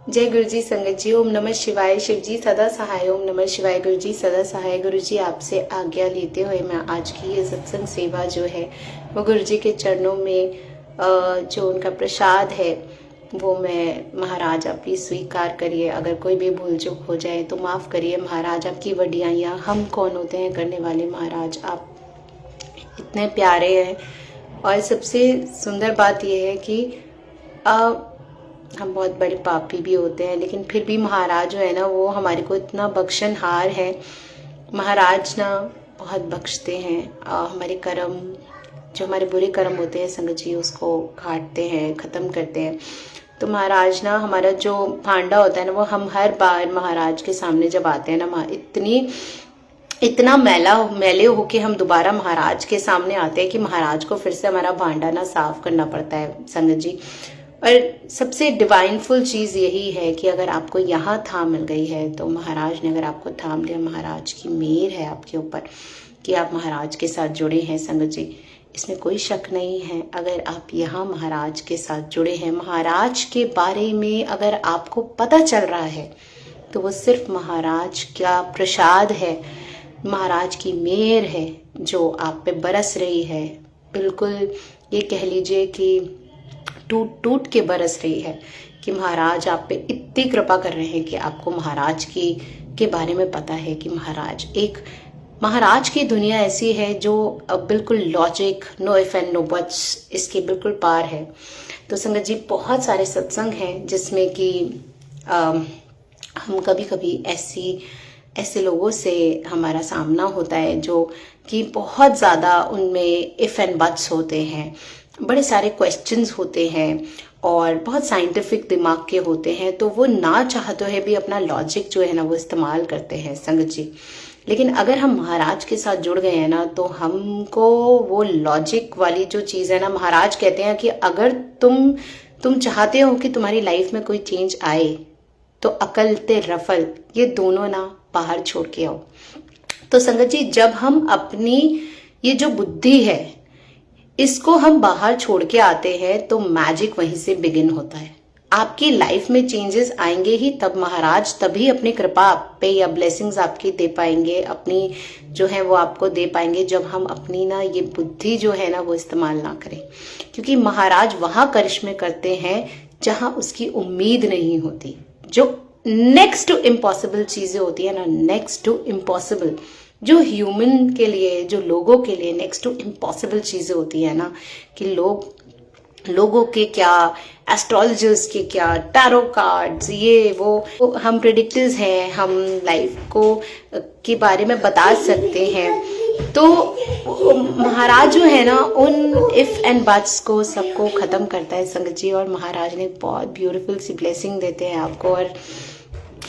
जय गुरु जी। संगत जी, ओम नमः शिवाय। शिव जी सदा सहाय। ओम नमः शिवाय। गुरु जी सदा सहाय। गुरु जी, आपसे आज्ञा लेते हुए मैं आज की ये सत्संग सेवा जो है वो गुरु जी के चरणों में जो उनका प्रसाद है वो मैं महाराज आप प्लीज स्वीकार करिए। अगर कोई भी भूल चूक हो जाए तो माफ़ करिए महाराज। आपकी वडियाइयाँ हम कौन होते हैं करने वाले महाराज, आप इतने प्यारे हैं। और सबसे सुंदर बात यह है कि हम बहुत बड़े पापी भी होते हैं, लेकिन फिर भी महाराज जो है ना वो हमारे को इतना बख्शनहार है। महाराज ना बहुत बख्शते हैं। हमारे कर्म, जो हमारे बुरे कर्म होते हैं संगत जी, उसको काटते हैं, ख़त्म करते हैं। तो महाराज ना हमारा जो भांडा होता है ना वो हम हर बार महाराज के सामने जब आते हैं ना इतना मैले होके हम दोबारा महाराज के सामने आते हैं कि महाराज को फिर से हमारा भांडा ना साफ करना पड़ता है संगत जी। और सबसे डिवाइनफुल चीज़ यही है कि अगर आपको यहाँ थाम मिल गई है तो महाराज ने अगर आपको थाम लिया, महाराज की मेहर है आपके ऊपर कि आप महाराज के साथ जुड़े हैं संगत जी, इसमें कोई शक नहीं है। अगर आप यहाँ महाराज के साथ जुड़े हैं, महाराज के बारे में अगर आपको पता चल रहा है तो वो सिर्फ महाराज का प्रसाद है, महाराज की मेहर है जो आप पे बरस रही है। बिल्कुल ये कह लीजिए कि टूट टूट के बरस रही है कि महाराज आप पे इतनी कृपा कर रहे हैं कि आपको महाराज के बारे में पता है कि महाराज की दुनिया ऐसी है जो बिल्कुल logic, no if and no buts, इसके बिल्कुल पार है। तो संगत जी, बहुत सारे सत्संग हैं जिसमें कि हम कभी कभी ऐसे लोगों से हमारा सामना होता है जो कि बहुत ज़्यादा उनमें इफ़ एंड बट्स होते हैं, बड़े सारे क्वेश्चंस होते हैं और बहुत साइंटिफिक दिमाग के होते हैं। तो वो ना चाहते हुए भी अपना लॉजिक जो है ना वो इस्तेमाल करते हैं संगत जी। लेकिन अगर हम महाराज के साथ जुड़ गए हैं ना तो हमको वो लॉजिक वाली जो चीज़ है ना, महाराज कहते हैं कि अगर तुम चाहते हो कि तुम्हारी लाइफ में कोई चेंज आए तो अकल ते रफल ये दोनों ना बाहर छोड़ के आओ। तो संगत जी, जब हम अपनी ये जो बुद्धि है इसको हम बाहर छोड़ के आते हैं तो मैजिक वहीं से बिगिन होता है। आपकी लाइफ में चेंजेस आएंगे ही तब महाराज तभी अपनी कृपा आप पे या ब्लेसिंग्स आपकी दे पाएंगे, अपनी जो है वो आपको दे पाएंगे, जब हम अपनी ना ये बुद्धि जो है ना वो इस्तेमाल ना करें। क्योंकि महाराज वहां करिश्मे करते हैं जहां उसकी उम्मीद नहीं होती। जो नेक्स्ट टू इम्पॉसिबल चीजें होती है ना, नेक्स्ट टू इम्पॉसिबल, जो ह्यूमन के लिए, जो लोगों के लिए नेक्स्ट टू इम्पॉसिबल चीजें होती है ना, कि लोगों के क्या, एस्ट्रोलॉजर्स के क्या, टैरो कार्ड्स, ये वो हम प्रेडिक्टर्स हैं, हम लाइफ को के बारे में बता सकते हैं। तो महाराज जो है ना उन इफ एंड बट्स को सबको खत्म करता है संगत जी। और महाराज ने बहुत ब्यूटीफुल सी ब्लेसिंग देते हैं आपको। और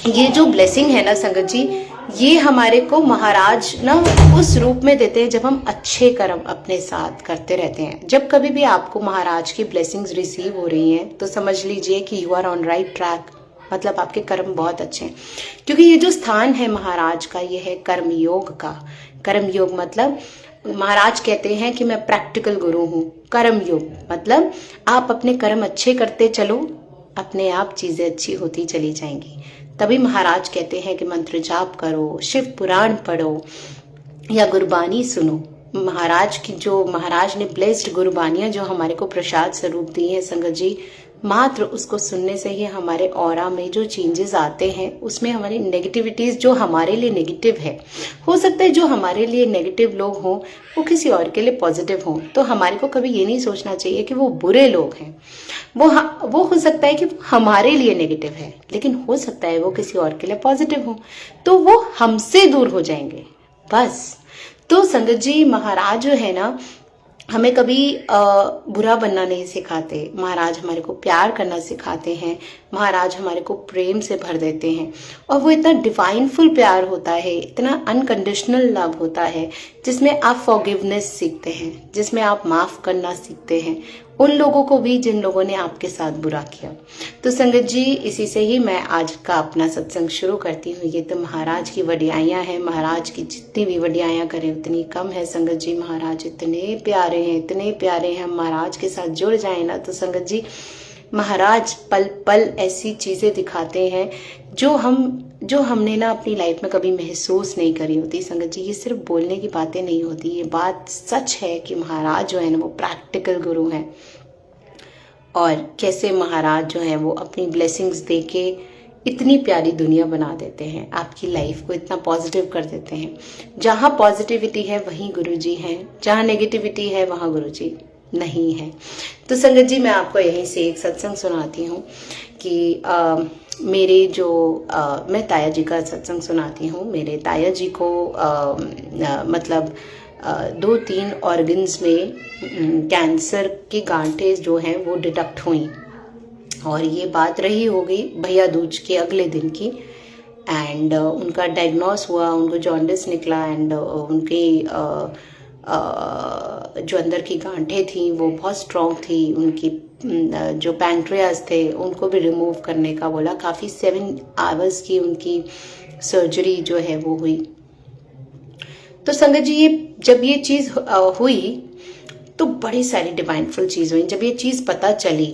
ये जो ब्लेसिंग है ना संगत जी, ये हमारे को महाराज ना उस रूप में देते हैं जब हम अच्छे कर्म अपने साथ करते रहते हैं। जब कभी भी आपको महाराज की ब्लेसिंग्स रिसीव हो रही हैं तो समझ लीजिए कि you are on right track, मतलब आपके कर्म बहुत अच्छे हैं। क्योंकि ये जो स्थान है महाराज का, ये है कर्म योग का। कर्म योग मतलब महाराज कहते हैं कि मैं प्रैक्टिकल गुरु हूँ। कर्म योग मतलब आप अपने कर्म अच्छे करते चलो, अपने आप चीजें अच्छी होती चली जाएंगी। तभी महाराज कहते हैं कि मंत्र जाप करो, शिव पुराण पढ़ो या गुरबानी सुनो। महाराज ने ब्लेस्ड गुरबानियां जो हमारे को प्रसाद स्वरूप दी है संगत जी, मात्र उसको सुनने से ही हमारे ऑरा में जो चेंजेस आते हैं उसमें हमारी नेगेटिविटीज जो हमारे लिए नेगेटिव है, हो सकता है जो हमारे लिए नेगेटिव लोग हों वो किसी और के लिए पॉजिटिव हों। तो हमारे को कभी ये नहीं सोचना चाहिए कि वो बुरे लोग हैं। वो हो सकता है कि हमारे लिए नेगेटिव है, लेकिन हो सकता है वो किसी और के लिए पॉजिटिव हो, तो वो हमसे दूर हो जाएंगे बस। तो संगत जी, महाराज जो है ना हमें कभी बुरा बनना नहीं सिखाते। महाराज हमारे को प्यार करना सिखाते हैं। महाराज हमारे को प्रेम से भर देते हैं। और वो इतना डिवाइनफुल प्यार होता है, इतना अनकंडीशनल लव होता है, जिसमें आप फॉरगिवनेस सीखते हैं, जिसमें आप माफ करना सीखते हैं उन लोगों को भी जिन लोगों ने आपके साथ बुरा किया। तो संगत जी, इसी से ही मैं आज का अपना सत्संग शुरू करती हूँ। ये तो महाराज की वडियाइयाँ हैं। महाराज की जितनी भी वडियाइयाँ करें उतनी कम है संगत जी। महाराज इतने प्यारे हैं, इतने प्यारे हैं। हम महाराज के साथ जुड़ जाए ना तो संगत जी महाराज पल पल ऐसी चीजें दिखाते हैं जो हमने ना अपनी लाइफ में कभी महसूस नहीं करी होती। संगत जी, ये सिर्फ बोलने की बातें नहीं होती, ये बात सच है कि महाराज जो है ना वो प्रैक्टिकल गुरु हैं। और कैसे महाराज जो है वो अपनी ब्लेसिंग्स दे के इतनी प्यारी दुनिया बना देते हैं, आपकी लाइफ को इतना पॉजिटिव कर देते हैं। जहाँ पॉजिटिविटी है वहीं गुरुजी हैं, जहाँ नेगेटिविटी है वहाँ गुरुजी नहीं है। तो संगत जी, मैं आपको यहीं से एक सत्संग सुनाती हूँ कि मेरे जो मैं ताया जी का सत्संग सुनाती हूँ। मेरे ताया जी को मतलब 2-3 ऑर्गन्स में कैंसर की गांठें जो हैं वो डिटेक्ट हुई, और ये बात रही होगी भैया दूज के अगले दिन की। एंड उनका डायग्नोस हुआ, उनको जॉन्डिस निकला, एंड उनकी जो अंदर की गांठें थी वो बहुत स्ट्रॉन्ग थी। उनकी जो पैंक्रियाज थे उनको भी रिमूव करने का बोला। काफ़ी 7 आवर्स की उनकी सर्जरी जो है वो हुई। तो संगत जी, जब ये चीज़ हुई तो बड़ी सारी डिवाइनफुल चीज़ हुई। जब ये चीज़ पता चली,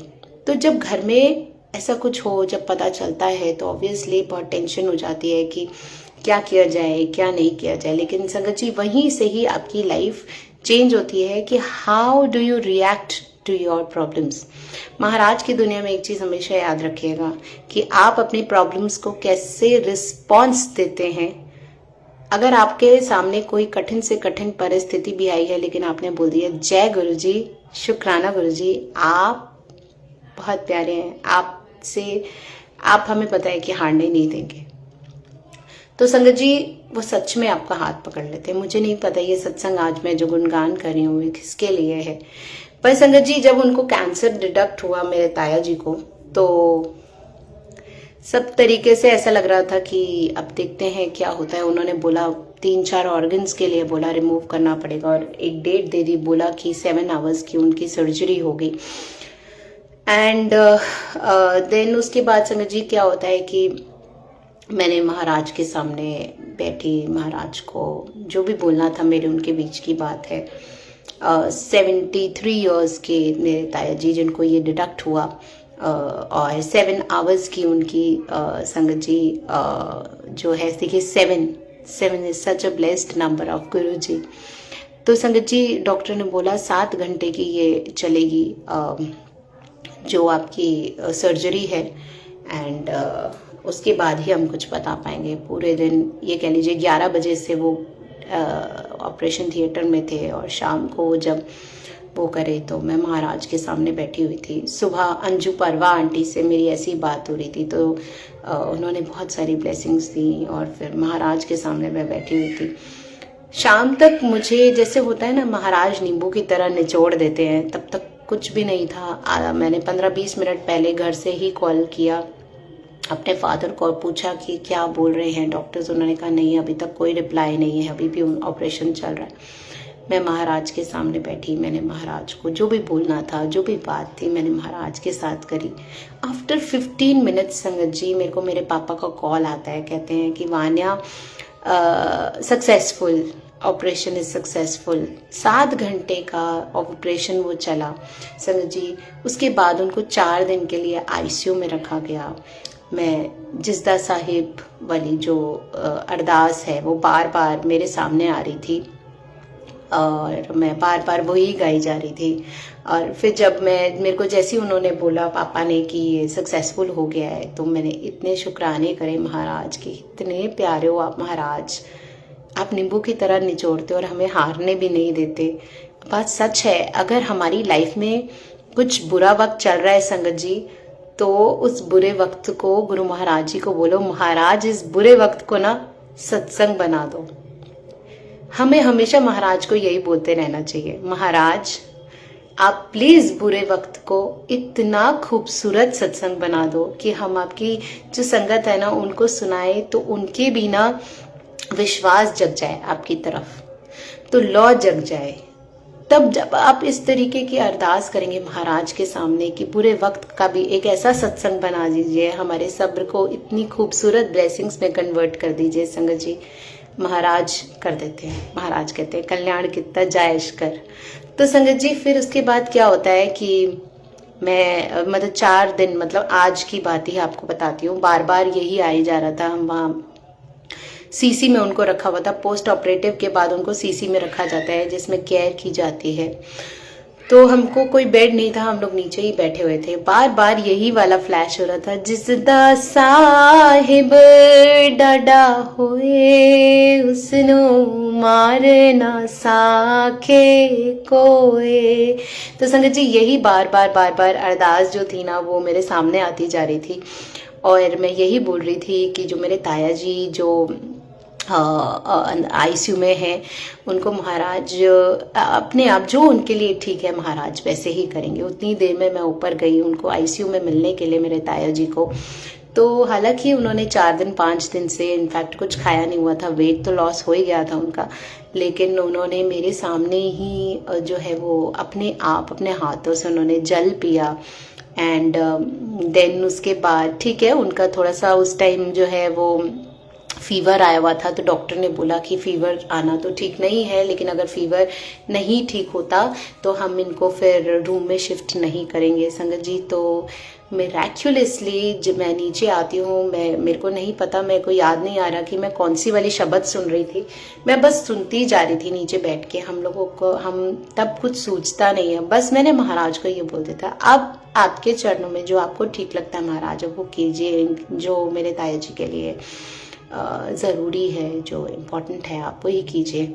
तो जब घर में ऐसा कुछ हो, जब पता चलता है तो ऑब्वियसली बहुत टेंशन हो जाती है कि क्या किया जाए, क्या नहीं किया जाए। लेकिन संगत जी, वहीं से ही आपकी लाइफ चेंज होती है कि how do you react to your problems. महाराज की दुनिया में एक चीज़ हमेशा याद रखिएगा कि आप अपनी प्रॉब्लम्स को कैसे रिस्पॉन्स देते हैं। अगर आपके सामने कोई कठिन से कठिन परिस्थिति भी आई है, लेकिन आपने बोल दिया जय गुरुजी, शुक्राना गुरुजी, आप बहुत प्यारे हैं, आपसे आप हमें पता है कि हारने नहीं देंगे। तो संगत जी, वो सच में आपका हाथ पकड़ लेते हैं। मुझे नहीं पता ये सत्संग आज मैं जो गुणगान कर रही हूँ किसके लिए है, पर संगत जी, जब उनको कैंसर डिटेक्ट हुआ मेरे ताया जी को, तो सब तरीके से ऐसा लग रहा था कि अब देखते हैं क्या होता है। उन्होंने बोला 3-4 ऑर्गन्स के लिए बोला रिमूव करना पड़ेगा, और एक डेट दे दी, बोला कि 7 आवर्स की उनकी सर्जरी होगी। एंड देन उसके बाद संगत जी क्या होता है कि मैंने महाराज के सामने बैठी, महाराज को जो भी बोलना था मेरे उनके बीच की बात है। 73 इयर्स के मेरे ताया जी जिनको ये डिटेक्ट हुआ, और 7 आवर्स की उनकी संगत जी जो है, देखिए 7 is such a blessed number of गुरु जी। तो संगत जी, डॉक्टर ने बोला 7 घंटे की ये चलेगी जो आपकी सर्जरी है, एंड उसके बाद ही हम कुछ बता पाएंगे। पूरे दिन ये कह लीजिए 11 बजे से वो ऑपरेशन थिएटर में थे, और शाम को जब वो करे तो मैं महाराज के सामने बैठी हुई थी। सुबह अंजू परवा आंटी से मेरी ऐसी बात हो रही थी, तो उन्होंने बहुत सारी ब्लेसिंग्स दी, और फिर महाराज के सामने मैं बैठी हुई थी। शाम तक मुझे जैसे होता है ना, महाराज नींबू की तरह निचोड़ देते हैं, तब तक कुछ भी नहीं था। मैंने 15-20 मिनट पहले घर से ही कॉल किया अपने फादर को, पूछा कि क्या बोल रहे हैं डॉक्टर्स। उन्होंने कहा नहीं, अभी तक कोई रिप्लाई नहीं है, अभी भी ऑपरेशन चल रहा है। मैं महाराज के सामने बैठी, मैंने महाराज को जो भी बोलना था, जो भी बात थी, मैंने महाराज के साथ करी। आफ्टर 15 मिनट्स संगत जी, मेरे को मेरे पापा का कॉल आता है, कहते हैं कि Vanya successful, operation is successful. 7 घंटे का ऑपरेशन वो चला संगत जी। उसके बाद उनको 4 दिन के लिए आईसीयू में रखा गया। मैं जिसदा साहिब वाली जो अरदास है वो बार बार मेरे सामने आ रही थी, और मैं बार बार वही गाई जा रही थी। और फिर जब मेरे को जैसे ही उन्होंने बोला पापा ने कि ये सक्सेसफुल हो गया है, तो मैंने इतने शुक्राने करे महाराज के। इतने प्यारे हो आप महाराज, आप नींबू की तरह निचोड़ते और हमें हारने भी नहीं देते। बात सच है, अगर हमारी लाइफ में कुछ बुरा वक्त चल रहा है संगत जी, तो उस बुरे वक्त को गुरु महाराज जी को बोलो, महाराज इस बुरे वक्त को ना सत्संग बना दो। हमें हमेशा महाराज को यही बोलते रहना चाहिए, महाराज आप प्लीज बुरे वक्त को इतना खूबसूरत सत्संग बना दो कि हम आपकी जो संगत है ना उनको सुनाए, तो उनके भी ना विश्वास जग जाए आपकी तरफ, तो लौ जग जाए। तब जब आप इस तरीके की अरदास करेंगे महाराज के सामने कि बुरे वक्त का भी एक ऐसा सत्संग बना दीजिए, हमारे सब्र को इतनी खूबसूरत ब्लेसिंग्स में कन्वर्ट कर दीजिए संगत जी, महाराज कर देते हैं। महाराज कहते हैं कल्याण कितना जायश कर। तो संगत जी फिर उसके बाद क्या होता है कि मैं मतलब 4 दिन, मतलब आज की बात ही आपको बताती हूँ, बार बार यही आ ही जा रहा था। हम वहाँ सीसी में उनको रखा हुआ था, पोस्ट ऑपरेटिव के बाद उनको सीसी में रखा जाता है जिसमें केयर की जाती है। तो हमको कोई बेड नहीं था, हम लोग नीचे ही बैठे हुए थे। बार बार यही वाला फ्लैश हो रहा था, जिसदा साहिब डाडा होए उसनो मारना साखे कोए। तो संगत जी यही बार बार बार बार अरदास जो थी ना वो मेरे सामने आती जा रही थी, और मैं यही बोल रही थी कि जो मेरे ताया जी जो आईसीयू में है, उनको महाराज अपने आप जो उनके लिए ठीक है महाराज वैसे ही करेंगे। उतनी देर में मैं ऊपर गई उनको आईसीयू में मिलने के लिए, मेरे ताया जी को। तो हालांकि उन्होंने 4 दिन 5 दिन से इनफैक्ट कुछ खाया नहीं हुआ था, वेट तो लॉस हो ही गया था उनका, लेकिन उन्होंने मेरे सामने ही जो है वो अपने आप अपने हाथों से उन्होंने जल पिया। एंड देन उसके बाद ठीक है, उनका थोड़ा सा उस टाइम जो है वो फीवर आया हुआ था, तो डॉक्टर ने बोला कि फीवर आना तो ठीक नहीं है, लेकिन अगर फीवर नहीं ठीक होता तो हम इनको फिर रूम में शिफ्ट नहीं करेंगे संगत जी। तो मिराक्युलसली जब मैं नीचे आती हूँ, मेरे को नहीं पता, मेरे को याद नहीं आ रहा कि मैं कौन सी वाली शब्द सुन रही थी, मैं बस सुनती जा रही थी नीचे बैठ के। हम लोगों को हम तब कुछ सूझता नहीं है, बस मैंने महाराज को ये बोल दिया था, अब आपके चरणों में जो आपको ठीक लगता है महाराज वो कीजिए, जो मेरे ताया जी के लिए ज़रूरी है, जो इम्पोर्टेंट है आप वही कीजिए।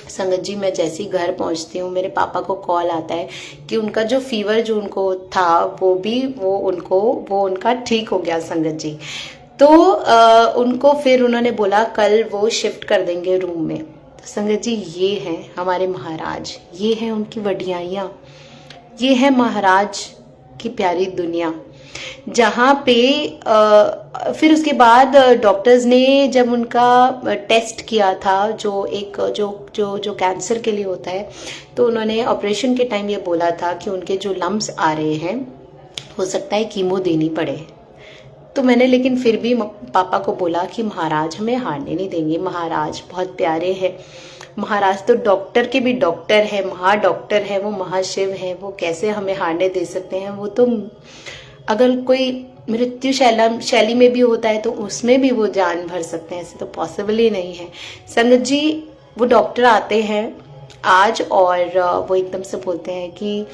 संगत जी मैं जैसे ही घर पहुंचती हूँ मेरे पापा को कॉल आता है कि उनका जो फीवर जो उनको था वो उनका ठीक हो गया संगत जी। तो उनको फिर उन्होंने बोला कल वो शिफ्ट कर देंगे रूम में। तो संगत जी ये हैं हमारे महाराज, ये हैं उनकी वडियाइयाँ, ये है महाराज की प्यारी दुनिया, जहाँ पे फिर उसके बाद डॉक्टर्स ने जब उनका टेस्ट किया था जो एक जो कैंसर के लिए होता है, तो उन्होंने ऑपरेशन के टाइम ये बोला था कि उनके जो लम्स आ रहे हैं हो सकता है कीमो देनी पड़े। तो मैंने लेकिन फिर भी पापा को बोला कि महाराज हमें हारने नहीं देंगे, महाराज बहुत प्यारे हैं, महाराज तो डॉक्टर के भी डॉक्टर है, महा डॉक्टर है, वो महाशिव है, वो कैसे हमें हारने दे सकते हैं। वो तो अगर कोई मृत्यु शैली में भी होता है तो उसमें भी वो जान भर सकते हैं, ऐसे तो पॉसिबल ही नहीं है। संगत जी वो डॉक्टर आते हैं आज और वो एकदम से बोलते हैं कि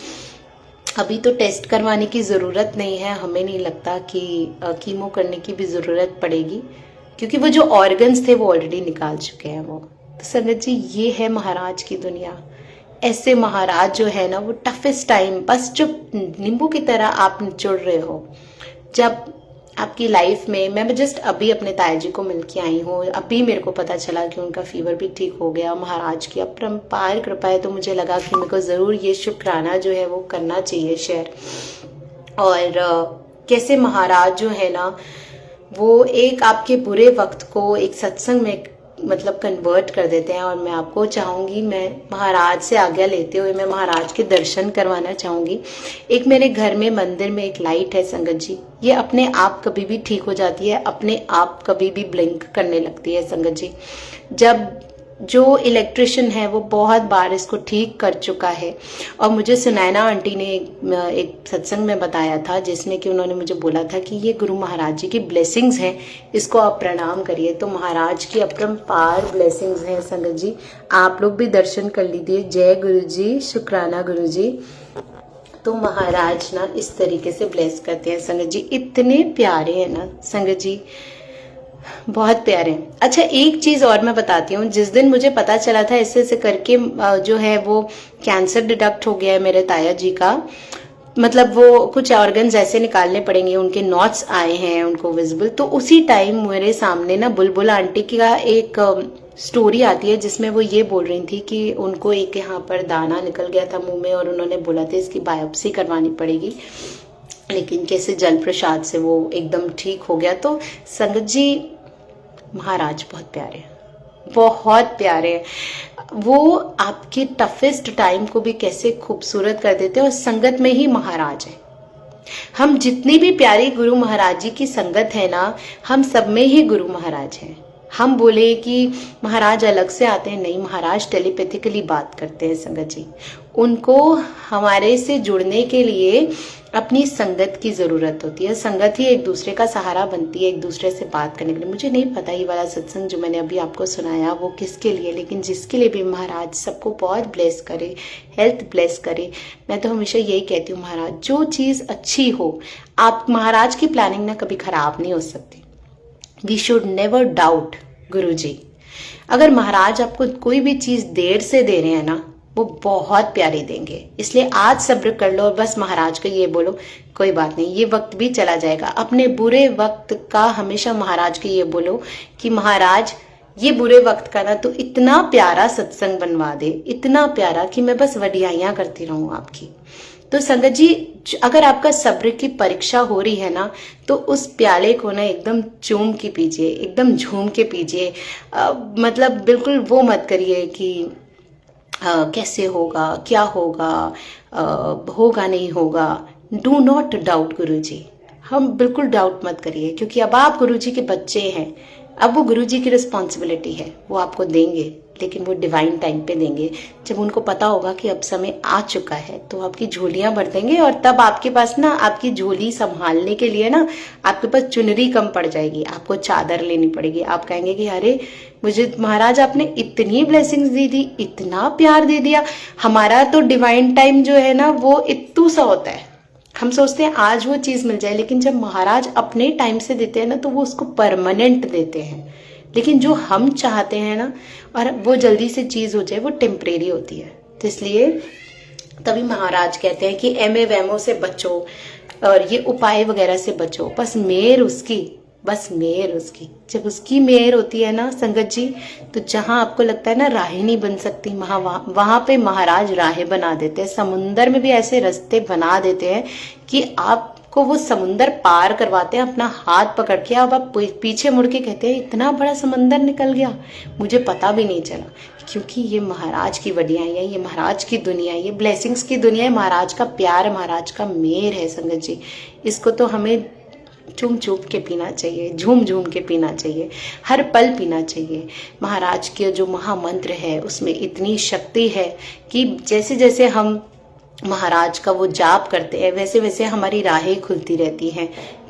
अभी तो टेस्ट करवाने की ज़रूरत नहीं है, हमें नहीं लगता कि कीमो करने की भी ज़रूरत पड़ेगी, क्योंकि वो जो ऑर्गन्स थे वो ऑलरेडी निकाल चुके हैं वो। तो संगत जी ये है महाराज की दुनिया। ऐसे महाराज जो है ना वो टफेस्ट टाइम बस जो नींबू की तरह आप निचुड़ रहे हो। जब आपकी लाइफ में, मैं जस्ट अभी अपने ताया जी को मिल के आई हूँ, अभी मेरे को पता चला कि उनका फीवर भी ठीक हो गया, महाराज की अपरंपार कृपा है। तो मुझे लगा कि मेरे को ज़रूर ये शुक्राना जो है वो करना चाहिए शेयर। और कैसे महाराज जो है ना वो एक आपके बुरे वक्त को एक सत्संग में मतलब कन्वर्ट कर देते हैं। और मैं आपको चाहूँगी, मैं महाराज से आज्ञा लेते हुए मैं महाराज के दर्शन करवाना चाहूँगी। एक मेरे घर में मंदिर में एक लाइट है संगत जी, ये अपने आप कभी भी ठीक हो जाती है, अपने आप कभी भी ब्लिंक करने लगती है संगत जी। जब जो इलेक्ट्रिशियन है वो बहुत बार इसको ठीक कर चुका है, और मुझे सुनैना आंटी ने एक सत्संग में बताया था जिसमें कि उन्होंने मुझे बोला था कि ये गुरु महाराज जी की ब्लेसिंग्स हैं, इसको आप प्रणाम करिए। तो महाराज की अपरंपार ब्लेसिंग्स हैं संगत जी, आप लोग भी दर्शन कर लीजिए। जय गुरु जी, शुक्राना गुरु जी। तो महाराज ना इस तरीके से ब्लेस करते हैं संगत जी, इतने प्यारे हैं ना संगत जी, बहुत प्यारे। अच्छा एक चीज और मैं बताती हूँ, जिस दिन मुझे पता चला था ऐसे ऐसे करके जो है वो कैंसर डिटेक्ट हो गया है मेरे ताया जी का, मतलब वो कुछ ऑर्गन्स ऐसे निकालने पड़ेंगे, उनके नॉट्स आए हैं उनको विजिबल, तो उसी टाइम मेरे सामने ना बुलबुल आंटी का एक स्टोरी आती है जिसमें वो ये बोल रही थी कि उनको एक यहाँ पर दाना निकल गया था मुंह में और उन्होंने बोला था इसकी बायोप्सी करवानी पड़ेगी, लेकिन कैसे जल प्रसाद से वो एकदम ठीक हो गया। तो संगत जी महाराज बहुत प्यारे, बहुत प्यारे, वो आपके टफेस्ट टाइम को भी कैसे खूबसूरत कर देते हैं, और संगत में ही महाराज है। हम जितनी भी प्यारी गुरु महाराज जी की संगत है ना, हम सब में ही गुरु महाराज हैं, हम बोले कि महाराज अलग से आते हैं, नहीं, महाराज टेलीपैथिकली बात करते हैं संगत जी। उनको हमारे से जुड़ने के लिए अपनी संगत की जरूरत होती है। संगत ही एक दूसरे का सहारा बनती है, एक दूसरे से बात करने के लिए। मुझे नहीं पता ये वाला सत्संग जो मैंने अभी आपको सुनाया वो किसके लिए, लेकिन जिसके लिए भी महाराज सबको बहुत ब्लेस करे, हेल्थ ब्लेस करे। मैं तो हमेशा यही कहती हूँ, महाराज जो चीज अच्छी हो, आप महाराज की प्लानिंग ना कभी खराब नहीं हो सकती। वी शुड नेवर डाउट गुरु जी। अगर महाराज आपको कोई भी चीज देर से दे रहे हैं ना, वो बहुत प्यारी देंगे। इसलिए आज सब्र कर लो और बस महाराज को ये बोलो, कोई बात नहीं, ये वक्त भी चला जाएगा। अपने बुरे वक्त का हमेशा महाराज को ये बोलो कि महाराज ये बुरे वक्त का ना तो इतना प्यारा सत्संग बनवा दे, इतना प्यारा कि मैं बस वडियाइयां करती रहूं आपकी। तो संगत जी, अगर आपका सब्र की परीक्षा हो रही है ना, तो उस प्याले को ना एकदम चूम के पीजिए, एकदम झूम के पीजिए। मतलब बिल्कुल वो मत करिए कि कैसे होगा, क्या होगा, होगा नहीं होगा। डू नॉट डाउट गुरु जी। हम बिल्कुल डाउट मत करिए, क्योंकि अब आप गुरु जी के बच्चे हैं। अब वो गुरु जी की रिस्पॉन्सिबिलिटी है, वो आपको देंगे, लेकिन वो डिवाइन टाइम पे देंगे। जब उनको पता होगा कि अब समय आ चुका है, तो आपकी झोलियां भर देंगे। और तब आपके पास ना, आपकी झोली संभालने के लिए ना, आपके पास चुनरी कम पड़ जाएगी, आपको चादर लेनी पड़ेगी। आप कहेंगे कि अरे मुझे महाराज आपने इतनी ब्लेसिंग्स दी थी, इतना प्यार दे दिया। हमारा तो डिवाइन टाइम जो है ना, वो इत्तू सा होता है। हम सोचते हैं आज वो चीज मिल जाए, लेकिन जब महाराज अपने टाइम से देते हैं ना, तो वो उसको परमानेंट देते हैं। लेकिन जो हम चाहते हैं ना, और वो जल्दी से चीज हो जाए, वो टेम्परेरी होती है। तो इसलिए तभी महाराज कहते हैं कि एमे वैमो से बचो और ये उपाय वगैरह से बचो, बस मेहर उसकी, बस मेहर उसकी। जब उसकी मेहर होती है ना संगत जी, तो जहां आपको लगता है ना राहें नहीं बन सकती, वहां पे महाराज राहें बना देते हैं। समुंदर में भी ऐसे रास्ते बना देते हैं कि आपको वो समुंदर पार करवाते हैं अपना हाथ पकड़ के। अब आप पीछे मुड़ के कहते हैं इतना बड़ा समंदर निकल गया, मुझे पता भी नहीं चला। क्योंकि ये महाराज की वडियाई है, ये महाराज की दुनिया है, ये ब्लेसिंग्स की दुनिया है, महाराज का प्यार, महाराज का मेहर है संगत जी। इसको तो हमें चूम चूम के पीना चाहिए, झूम झूम के पीना चाहिए, हर पल पीना चाहिए। महाराज के जो महामंत्र है उसमें इतनी शक्ति है कि जैसे जैसे हम महाराज का वो जाप करते हैं, वैसे वैसे हमारी राहें खुलती रहती हैं।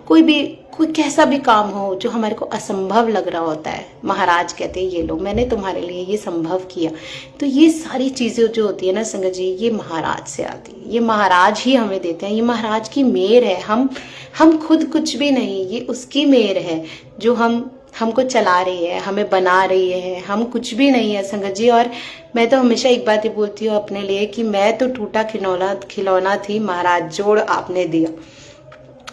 कोई कैसा भी काम हो जो हमारे को असंभव लग रहा होता है, महाराज कहते हैं ये लो, मैंने तुम्हारे लिए ये संभव किया। तो ये सारी चीजें जो होती है ना संगत जी, ये महाराज से आती है, ये महाराज ही हमें देते हैं, ये महाराज की मेहर है। हम खुद कुछ भी नहीं, ये उसकी मेहर है जो हमको चला रही है, हमें बना रही है। हम कुछ भी नहीं है संगत जी। और मैं तो हमेशा एक बात ही बोलती हूँ अपने लिए कि मैं तो टूटा खिलौना थी, महाराज जोड़ आपने दिया,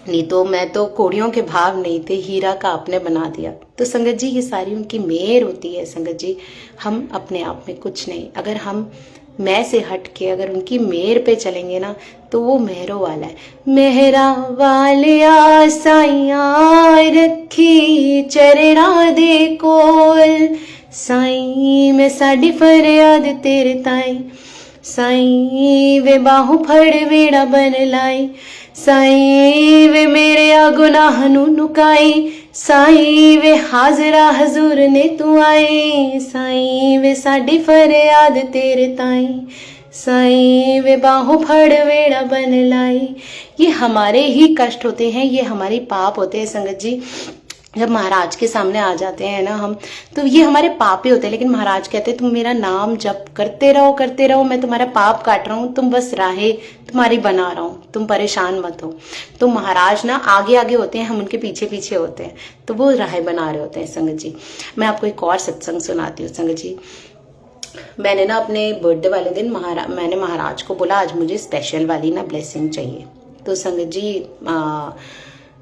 नहीं तो मैं तो कोड़ियों के भाव नहीं थे, हीरा का आपने बना दिया। तो संगत जी ये सारी उनकी मेहर होती है संगत जी। हम अपने आप में कुछ नहीं, अगर हम मैं से हट के अगर उनकी मेहर पे चलेंगे ना, तो वो मेहरों वाला है। मेहरा वालिया साइया रखी चरणा दे कोल, साई मैं साडी फरियाद तेरे ताई, साई वे बाहू फड़ वेड़ा बन लाई, साई वे मेरे आ गुनाह नू नुकाई, साई वे हाजरा हजूर ने तू आई, साई वे साडी फरियाद तेरे ताई, साई वे बाहों फड़ वेड़ा बन लाई। ये हमारे ही कष्ट होते हैं, ये हमारी पाप होते हैं संगत जी। जब महाराज के सामने आ जाते हैं ना हम, तो ये हमारे पाप ही होते हैं। लेकिन महाराज कहते हैं तुम मेरा नाम जप करते रहो, मैं तुम्हारा पाप काट रहा हूँ, तुम बस राहें तुम्हारी बना रहा हूँ, तुम परेशान मत हो। तो महाराज ना आगे आगे होते हैं, हम उनके पीछे पीछे होते हैं, तो वो राहें बना रहे होते हैं संगत जी। मैं आपको एक और सत्संग सुनाती हूँ संगत जी। मैंने ना अपने बर्थडे वाले दिन मैंने महाराज को बोला आज मुझे स्पेशल वाली ना ब्लेसिंग चाहिए। तो संगत जी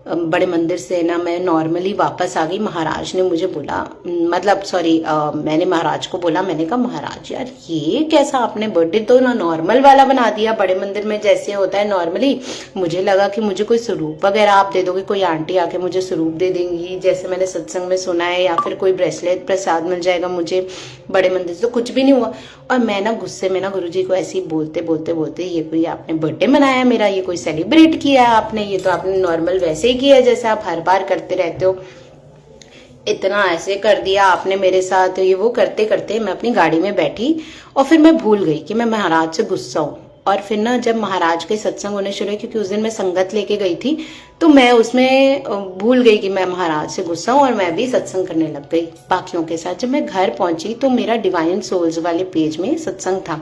बड़े मंदिर से ना मैं नॉर्मली वापस आ गई। महाराज ने मुझे बोला, मतलब सॉरी, मैंने महाराज को बोला, मैंने कहा महाराज यार ये कैसा आपने बर्थडे तो ना नॉर्मल वाला बना दिया, बड़े मंदिर में जैसे होता है नॉर्मली। मुझे लगा कि मुझे कोई स्वरूप वगैरह आप दे दोगे, कोई आंटी आके मुझे स्वरूप दे देंगी जैसे मैंने सत्संग में सुना है, या फिर कोई ब्रेसलेट प्रसाद मिल जाएगा मुझे बड़े मंदिर से। तो कुछ भी नहीं हुआ। और मैं ना गुस्से में ना गुरुजी को ऐसे ही बोलते ये कोई आपने बर्थडे मनाया मेरा, ये कोई सेलिब्रेट किया है आपने, ये तो आपने नॉर्मल वैसे ही किया जैसे आप हर बार करते रहते हो। इतना ऐसे कर दिया आपने मेरे साथ, ये वो करते करते मैं अपनी गाड़ी में बैठी और फिर मैं भूल गई कि मैं महाराज से गुस्सा हूँ। और फिर ना जब महाराज के सत्संग होने शुरू हुए, क्योंकि उस दिन मैं संगत लेके गई थी, तो मैं उसमें भूल गई कि मैं महाराज से गुस्सा हूँ और मैं भी सत्संग करने लग गई बाकियों के साथ। जब मैं घर पहुंची तो मेरा डिवाइन सोल्स वाले पेज में सत्संग था,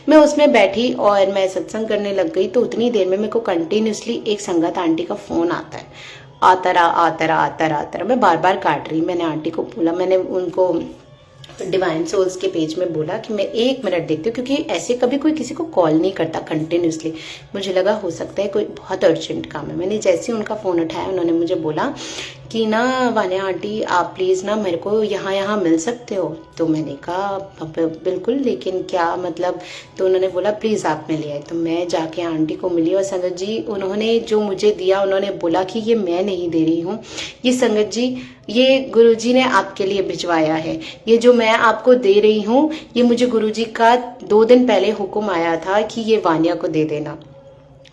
मैं उसमें बैठी और मैं सत्संग करने लग गई। तो उतनी देर में मेरे को कंटिन्यूसली एक संगत आंटी का फोन आता है, आता रहा आता रहा आता रहा आता रहा। मैं बार बार काट रही। मैंने आंटी को बोला, मैंने उनको डिवाइन सोल्स के पेज में बोला कि मैं 1 मिनट देखती हूँ, क्योंकि ऐसे कभी कोई किसी को कॉल नहीं करता कंटिन्यूसली। मुझे लगा हो सकता है कोई बहुत अर्जेंट काम है। मैंने जैसे ही उनका फ़ोन उठाया, उन्होंने मुझे बोला कि ना वान्या आंटी, आप प्लीज़ ना मेरे को यहाँ मिल सकते हो। तो मैंने कहा बिल्कुल, लेकिन क्या मतलब। तो उन्होंने बोला प्लीज़ आप मिलिए आए। तो मैं जाके आंटी को मिली और संगत जी उन्होंने जो मुझे दिया, उन्होंने बोला कि ये मैं नहीं दे रही हूँ, ये संगत जी, ये गुरुजी ने आपके लिए भिजवाया है। ये जो मैं आपको दे रही हूँ, ये मुझे गुरुजी का 2 दिन पहले हुक्म आया था कि ये वान्या को दे देना।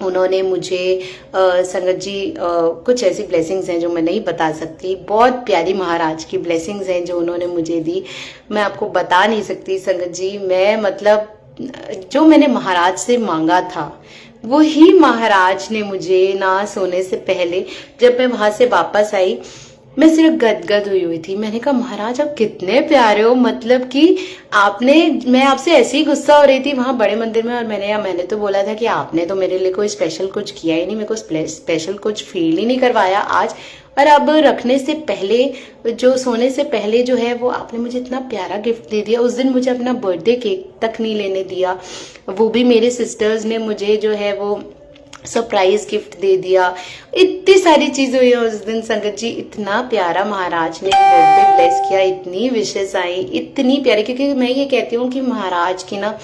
उन्होंने मुझे संगत जी कुछ ऐसी ब्लेसिंग्स हैं जो मैं नहीं बता सकती। बहुत प्यारी महाराज की ब्लेसिंग्स हैं जो उन्होंने मुझे दी, मैं आपको बता नहीं सकती संगत जी। मैं मतलब जो मैंने महाराज से मांगा था वो ही महाराज ने मुझे, ना सोने से पहले जब मैं वहां से वापस आई, मैं सिर्फ गदगद हुई थी। मैंने कहा महाराज आप कितने प्यारे हो, मतलब कि आपने, मैं आपसे ऐसे ही गुस्सा हो रही थी वहां बड़े मंदिर में, और मैंने तो बोला था कि आपने तो मेरे लिए कोई स्पेशल कुछ किया ही नहीं, मेरे को स्पेशल कुछ फील ही नहीं करवाया आज। और अब रखने से पहले, जो सोने से पहले जो है, वो आपने मुझे इतना प्यारा गिफ्ट दे दिया। उस दिन मुझे अपना बर्थडे केक तक नहीं लेने दिया, वो भी मेरे सिस्टर्स ने मुझे जो है वो सरप्राइज गिफ्ट दे दिया। इतनी सारी चीजें हुई उस दिन संगत जी। इतना प्यारा महाराज ने बर्थडे ब्लेस किया, इतनी विशेष आई, इतनी प्यारी। क्योंकि मैं ये कहती हूँ कि महाराज की ना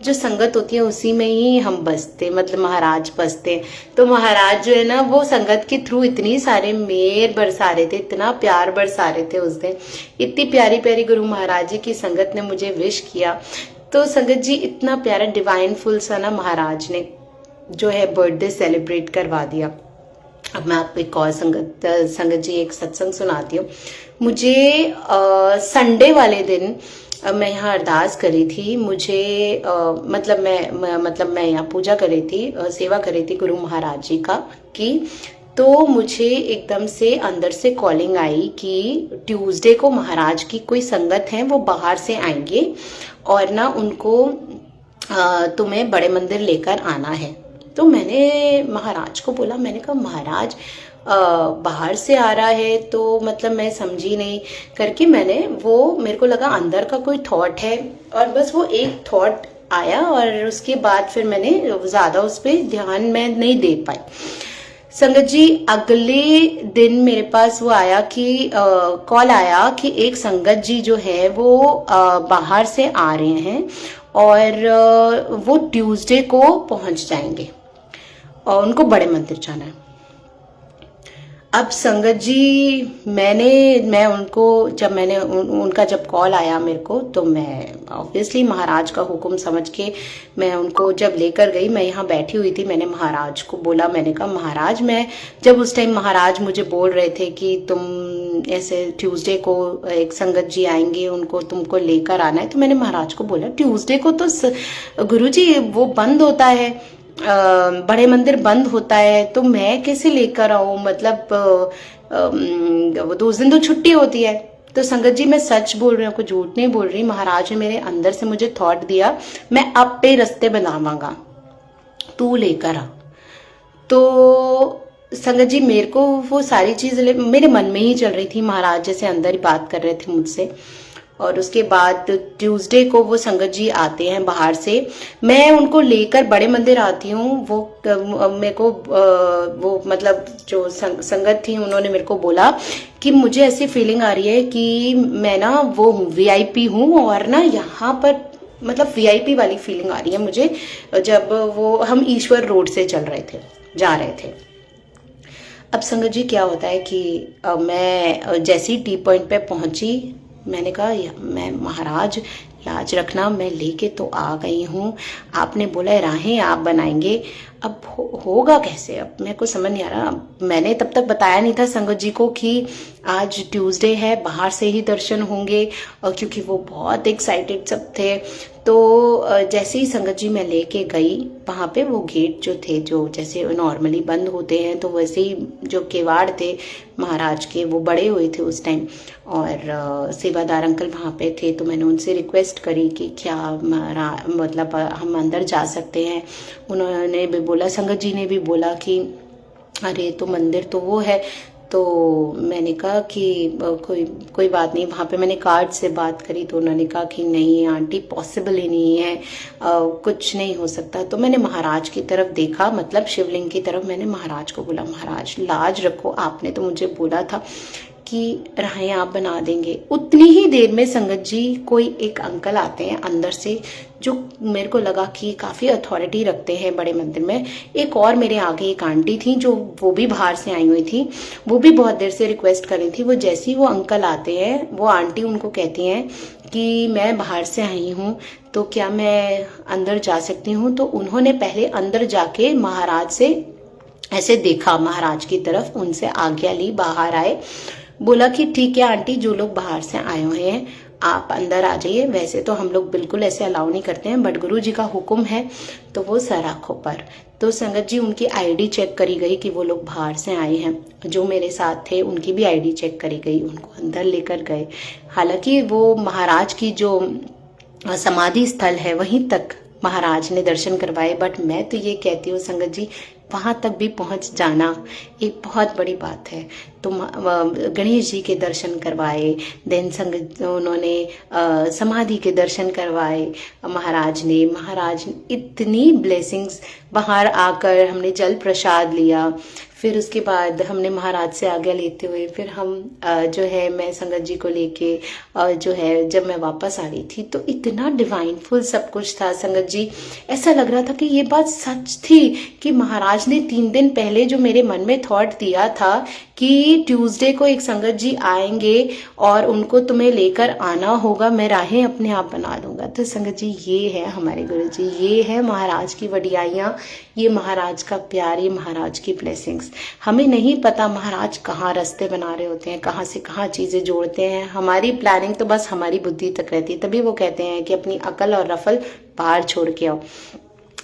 जो संगत होती है उसी में ही हम बसते, मतलब महाराज बसते। तो महाराज जो है ना, वो संगत के थ्रू इतनी सारे मेर बरसा रहे थे, इतना प्यार बरसा रहे थे उस दिन। इतनी प्यारी प्यारी गुरु महाराज जी की संगत ने मुझे विश किया। तो संगत जी इतना प्यारा डिवाइन फुल सा ना महाराज ने जो है बर्थडे सेलिब्रेट करवा दिया। अब मैं आपको एक और संगत जी एक सत्संग सुनाती हूँ। मुझे संडे वाले दिन मैं यहाँ अरदास करी थी। मुझे मतलब मैं यहाँ पूजा कर रही थी, सेवा कर रही थी गुरु महाराज जी का की। तो मुझे एकदम से अंदर से कॉलिंग आई कि ट्यूसडे को महाराज की कोई संगत है, वो बाहर से आएंगे और ना उनको तुम्हें बड़े मंदिर लेकर आना है। तो मैंने महाराज को बोला, मैंने कहा महाराज बाहर से आ रहा है, तो मतलब मैं समझी नहीं करके मैंने, वो मेरे को लगा अंदर का कोई थॉट है, और बस वो एक थॉट आया और उसके बाद फिर मैंने ज्यादा उस पर ध्यान मैं नहीं दे पाई। संगत जी अगले दिन मेरे पास वो आया कि कॉल आया कि एक संगत जी जो है वो बाहर से आ रहे हैं और वो ट्यूसडे को पहुंच जाएंगे और उनको बड़े मंदिर जाना है। अब संगत जी मैं उनको जब मैंने उनका जब कॉल आया मेरे को, तो मैं ऑब्वियसली महाराज का हुक्म समझ के मैं उनको जब लेकर गई। मैं यहाँ बैठी हुई थी, मैंने महाराज को बोला, मैंने कहा महाराज, मैं जब उस टाइम महाराज मुझे बोल रहे थे कि तुम ऐसे ट्यूसडे को एक संगत जी आएंगे, उनको तुमको लेकर आना है, तो मैंने महाराज को बोला ट्यूसडे को तो गुरुजी वो बंद होता है, बड़े मंदिर बंद होता है, तो मैं कैसे लेकर आऊं, मतलब वो तो उस दिन तो छुट्टी होती है। तो संगत जी मैं सच बोल रही हूँ, कुछ झूठ नहीं बोल रही। महाराज ने मेरे अंदर से मुझे थॉट दिया, मैं अब पे रास्ते बनावांगा, तू लेकर आ। तो संगत जी मेरे को वो सारी चीज मेरे मन में ही चल रही थी, महाराज जैसे अंदर ही बात कर रहे थे मुझसे। और उसके बाद ट्यूसडे को वो संगत जी आते हैं बाहर से, मैं उनको लेकर बड़े मंदिर आती हूँ। वो मेरे को वो मतलब जो संगत थी उन्होंने मेरे को बोला कि मुझे ऐसी फीलिंग आ रही है कि मैं ना वो वीआईपी हूँ, और ना यहाँ पर मतलब वीआईपी वाली फीलिंग आ रही है मुझे, जब वो हम ईश्वर रोड से चल रहे थे, जा रहे थे। अब संगत जी क्या होता है कि मैं जैसे ही टी पॉइंट पे पहुंची, मैंने कहा मैं महाराज लाज रखना, मैं लेके तो आ गई हूँ, आपने बोला राहें आप बनाएंगे, अब होगा कैसे, अब मेरे को समझ नहीं आ रहा। मैंने तब तक बताया नहीं था संगत जी को कि आज ट्यूसडे है, बाहर से ही दर्शन होंगे, और क्योंकि वो बहुत एक्साइटेड सब थे। तो जैसे ही संगत जी मैं लेके गई वहाँ पे, वो गेट जो थे, जो जैसे नॉर्मली बंद होते हैं, तो वैसे ही जो किवाड़ थे महाराज के वो बड़े हुए थे उस टाइम, और सेवादार अंकल वहाँ पे थे। तो मैंने उनसे रिक्वेस्ट करी कि क्या मतलब हम अंदर जा सकते हैं। उन्होंने भी बोला, संगत जी ने भी बोला कि अरे तो मंदिर तो वो है। तो मैंने कहा कि कोई बात नहीं। वहाँ पे मैंने कार्ड से बात करी तो उन्होंने कहा कि नहीं आंटी, पॉसिबल ही नहीं है, कुछ नहीं हो सकता। तो मैंने महाराज की तरफ देखा, मतलब शिवलिंग की तरफ। मैंने महाराज को बोला, महाराज लाज रखो, आपने तो मुझे बोला था कि राहें आप बना देंगे। उतनी ही देर में संगत जी कोई एक अंकल आते हैं अंदर से, जो मेरे को लगा कि काफ़ी अथॉरिटी रखते हैं बड़े मंदिर में। एक और मेरे आगे एक आंटी थी, जो वो भी बाहर से आई हुई थी, वो भी बहुत देर से रिक्वेस्ट कर रही थी। वो जैसे ही वो अंकल आते हैं, वो आंटी उनको कहती हैं कि मैं बाहर से आई हूँ, तो क्या मैं अंदर जा सकती हूँ। तो उन्होंने पहले अंदर जाके महाराज से ऐसे देखा, महाराज की तरफ, उनसे आज्ञा ली, बाहर आए, बोला कि ठीक है आंटी, जो लोग बाहर से आए हुए हैं आप अंदर आ जाइए। वैसे तो हम लोग बिल्कुल ऐसे अलाउ नहीं करते हैं, बट गुरु जी का हुक्म है तो वो सर आंखों पर। तो संगत जी उनकी आईडी चेक करी गई कि वो लोग बाहर से आए हैं। जो मेरे साथ थे उनकी भी आईडी चेक करी गई, उनको अंदर लेकर गए। हालांकि वो महाराज की जो समाधि स्थल है वहीं तक महाराज ने दर्शन करवाए, बट मैं तो ये कहती हूँ संगत जी, वहां तक भी पहुंच जाना एक बहुत बड़ी बात है। तो गणेश जी के दर्शन करवाए, देन संगत उन्होंने समाधि के दर्शन करवाए महाराज ने इतनी ब्लेसिंग्स। बाहर आकर हमने जल प्रसाद लिया, फिर उसके बाद हमने महाराज से आज्ञा लेते हुए फिर हम जो है, मैं संगत जी को लेके जो है, जब मैं वापस आ रही थी तो इतना डिवाइनफुल सब कुछ था संगत जी। ऐसा लग रहा था कि ये बात सच थी कि महाराज ने 3 दिन पहले जो मेरे मन में थॉट दिया था कि ट्यूसडे को एक संगत जी आएंगे और उनको तुम्हें लेकर आना होगा, मैं राहें अपने आप बना दूंगा। तो संगत जी ये है हमारे गुरु जी, ये है महाराज की वडियाइयाँ, ये महाराज का प्यार, ये महाराज की ब्लेसिंग्स। हमें नहीं पता महाराज कहाँ रास्ते बना रहे होते हैं, कहाँ से कहाँ चीजें जोड़ते हैं। हमारी प्लानिंग तो बस हमारी बुद्धि तक रहती है। तभी वो कहते हैं कि अपनी अकल और रफल बाहर छोड़ के आओ।